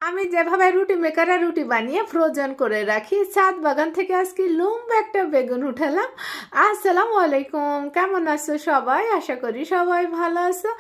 আমি যেভাবে রুটি মেকারে রুটি বানিয়ে ফ্রোজেন করে রাখি, ছাদ বাগান থেকে আজকে লম্বা একটা বেগুন উঠালাম। আসসালামু আলাইকুম, কেমন আছো সবাই? আশা করি সবাই ভালো আছো।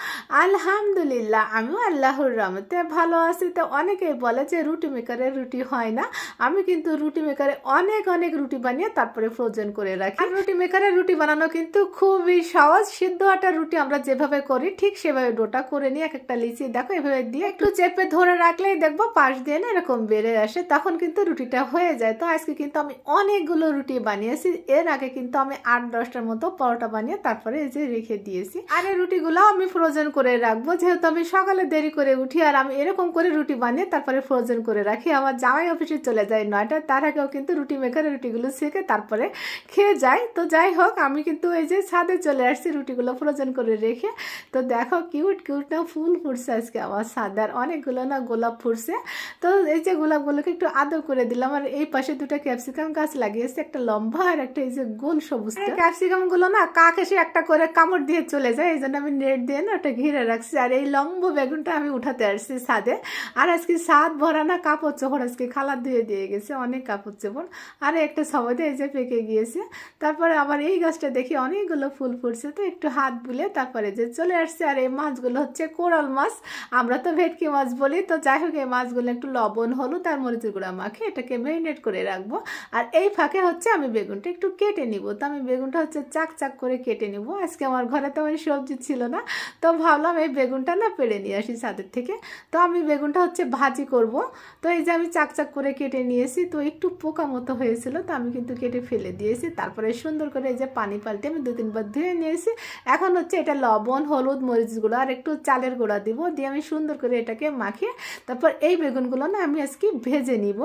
আলহামদুলিল্লাহ, আমিও আল্লাহর রহমতে ভালো আছি। তো অনেকেই বলে যে রুটি মেকারে রুটি হয় না। আমি কিন্তু রুটি মেকারে অনেক অনেক রুটি বানিয়ে তারপরে ফ্রোজেন করে রাখি। আর রুটি মেকারে রুটি বানানো কিন্তু খুবই সহজ। সিদ্ধ আটার রুটি আমরা যেভাবে করি ঠিক সেভাবে ডোটা করে নিয়ে এক একটা লিচি দেখো এভাবে দিয়ে একটু চেপে ধরে রাখলেই দেখবো পাশ দিয়ে না এরকম বেড়ে আসে, তখন কিন্তু রুটিটা হয়ে যায়। তো আজকে কিন্তু আমি অনেকগুলো রুটি বানিয়েছি। এর আগে কিন্তু আমি 8-10টার মতো পরোটা বানিয়ে তারপরে এই যে রেখে দিয়েছি। আর এই রুটিগুলো আমি ফ্রোজেন করে রাখবো, যেহেতু আমি সকালে দেরি করে উঠি আর আমি এরকম করে রুটি বানিয়ে তারপরে ফ্রোজেন করে রাখি। আমার জামাই অফিসে চলে যায় 9টা, তার আগেও কিন্তু রুটি মেকারে রুটিগুলো শেখে তারপরে খেয়ে যায়। তো যাই হোক, আমি কিন্তু এই যে ছাদে চলে আসছি রুটিগুলো ফ্রোজেন করে রেখে। তো দেখো কিউট কিউট না ফুল ফুটছে আজকে আমার ছাদে, আর অনেকগুলো না গোলাপ ফুটছে। তো এই যে গোলাপগুলোকে একটু আদর করে দিলাম। আর এই পাশে দুটো ক্যাপসিকাম গাছ লাগিয়েছে, একটা লম্বা আর একটা এই যে গোল সবুজ। ক্যাপসিকাম গুলো না কাক এসে একটা করে কামড় দিয়ে চলে যায়, এই জন্য আমি নেট দিয়ে না ওটা ঘিরে রাখছি। আর এই লম্বা বেগুনটা আমি উঠাতে আসছি ছাদে। আর আজকে ছাদ ভরা না কাপড় চোপড়, আজকে খালা ধুয়ে দিয়ে গেছে অনেক কাপড় চোপড়। আর একটা সময়তে এই যে পেকে গিয়েছে। তারপরে আবার এই গাছটা দেখি অনেকগুলো ফুল ফুটছে, তো একটু হাত বুলে তারপরে যে চলে আসছে। আর এই মাছগুলো হচ্ছে কোরাল মাছ, আমরা তো ভেটকি মাছ বলি। তো যাই হোক, এই মাছগুলো একটু লবণ হলুদ আর মরিচের গুঁড়া মাখে এটাকে ম্যারিনেট করে রাখবো। আর এই ফাঁকে হচ্ছে আমি বেগুনটা একটু কেটে নিব। তো আমি বেগুনটা হচ্ছে চাক চাক করে কেটে নিব। আজকে আমার ঘরে তো ওই সবজি ছিল না, তো ভাবলাম এই বেগুনটা না পেড়ে নিয়ে আসি ছাদের থেকে। তো আমি বেগুনটা হচ্ছে ভাজি করব। তো এই যে আমি চাক চাক করে কেটে নিয়েছি, তো একটু পোকা মতো হয়েছিল, তো আমি কিন্তু কেটে ফেলে দিয়েছি। তারপরে সুন্দর করে এই যে পানি পাল্টে আমি 2-3 বার ধুয়ে নিয়েছি। এখন হচ্ছে এটা লবণ হলুদ মরিচ গুঁড়া আর একটু চালের গুঁড়া দিব, দিয়ে আমি সুন্দর করে এটাকে মাখিয়ে তারপর এই বেগুনগুলো না আমি আজকে ভেজে নিব।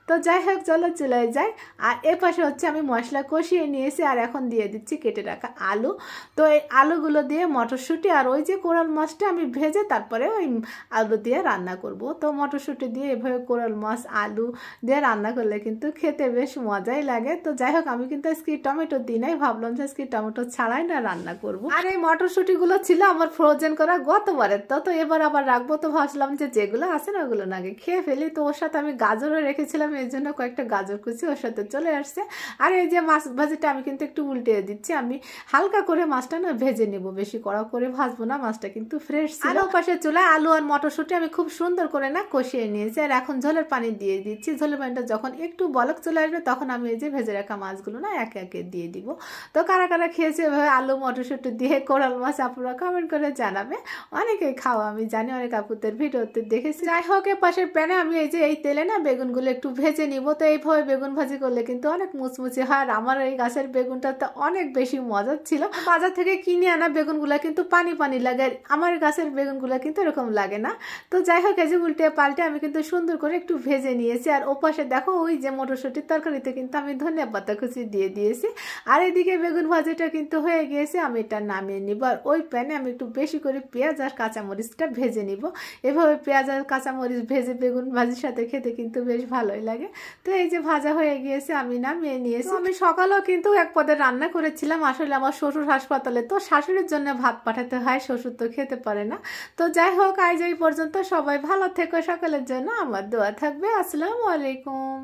তো যাই হোক, চলো চলে যাই। আর এ পাশে হচ্ছে আমি মশলা কষিয়ে নিয়েছি, আর এখন দিয়ে দিচ্ছি কেটে রাখা আলু। তো এই আলুগুলো দিয়ে মটরশুঁটি আর ওই যে কোরাল মাছটা আমি ভেজে তারপরে ওই আলু দিয়ে রান্না করব। তো মটরশুঁটি দিয়ে এভাবে কোরাল মাছ আলু দিয়ে রান্না করলে কিন্তু খেতে বেশ মজাই লাগে। তো যাই হোক, আমি কিন্তু আজকে টমেটো দিই নাই, ভাবলাম যে আজকে টমেটো ছাড়াই না রান্না করব। আর এই মটরশুঁটিগুলো ছিল আমার ফ্রোজেন করা গতবারের, তো এবার আবার রাখবো। তো ভাবছিলাম যে যেগুলো আছে না ওগুলো নাকি খেয়ে ফেলি। তো ওর সাথে আমি গাজরও রেখেছিলাম, এই জন্য কয়েকটা গাজর কুচি ওর সাথে চলে আসছে। আর এই যে মাছ ভাজিটা আমি কিন্তু একটু উল্টে দিচ্ছি। আমি হালকা করে মাছটা না ভেজে নেব, বেশি কড়া করে ভাজবো না, মাছটা কিন্তু ফ্রেশ ছিল। আর ওপাশে চুলায় আলু আর মটরশুঁটি আমি খুব সুন্দর করে না কষিয়ে নিয়েছি। আর এখন ঝোলের পানি দিয়ে দিচ্ছি। ঝোলের পানিটা যখন একটু বলক চলে আসবে তখন আমি এই যে ভেজে রাখা মাছগুলো না একে একে দিয়ে দিব। তো কারা কারা খেয়েছে এভাবে আলু মটরশুঁটি দিয়ে কোরাল মাছ, আপনারা কমেন্ট করে জানাবে। অনেকেই খাওয়া আমি জানি, অনেক আপুদের ভিডিওতে দেখেছি। যাই হোক, পাশের প্যানে আমি এই যে এই তেলে না বেগুনগুলো একটু ভেজে নিব। তো এইভাবে বেগুন ভাজি করলে কিন্তু অনেক মুচমুচে হয়। আর আমার এই গাছের বেগুনটা তো অনেক বেশি মজার ছিল। বাজার থেকে কিনে আনা বেগুনগুলা কিন্তু পানি পানি লাগে, আমার গাছের বেগুনগুলা কিন্তু এরকম লাগে না। তো যাই হোক, এই যে উল্টে পাল্টে আমি কিন্তু সুন্দর করে একটু ভেজে নিয়েছি। আর ওপাশে দেখো ওই যে মটরশুঁটির তরকারিতে কিন্তু আমি ধনিয়া পাতা কুচি দিয়ে দিয়েছি। আর এদিকে বেগুন ভাজিটা কিন্তু হয়ে গিয়েছে, আমি এটা নামিয়ে নিব। আর ওই প্যানে আমি একটু বেশি করে পেঁয়াজ আর কাঁচামরিচটা ভেজে নিব। এভাবে পেঁয়াজ আর কাঁচামরিচ ভেজে বেগুন ভাজির সাথে খেতে কিন্তু বেশ ভালোই লাগে। তো এই যে ভাজা হয়ে গিয়েছে, আমি নামিয়ে নিয়েছি। আমি সকালেও কিন্তু এক পদে রান্না করেছিলাম। আসলে আমার শ্বশুর হাসপাতালে, তো শাশুড়ির জন্য ভাত পাঠাতে হয়, শ্বশুর তো খেতে পারে না। তো যাই হোক, আজ এই পর্যন্ত। সবাই ভালো থেকো, সকালের জন্য আমার দোয়া থাকবে। আসসালামু আলাইকুম।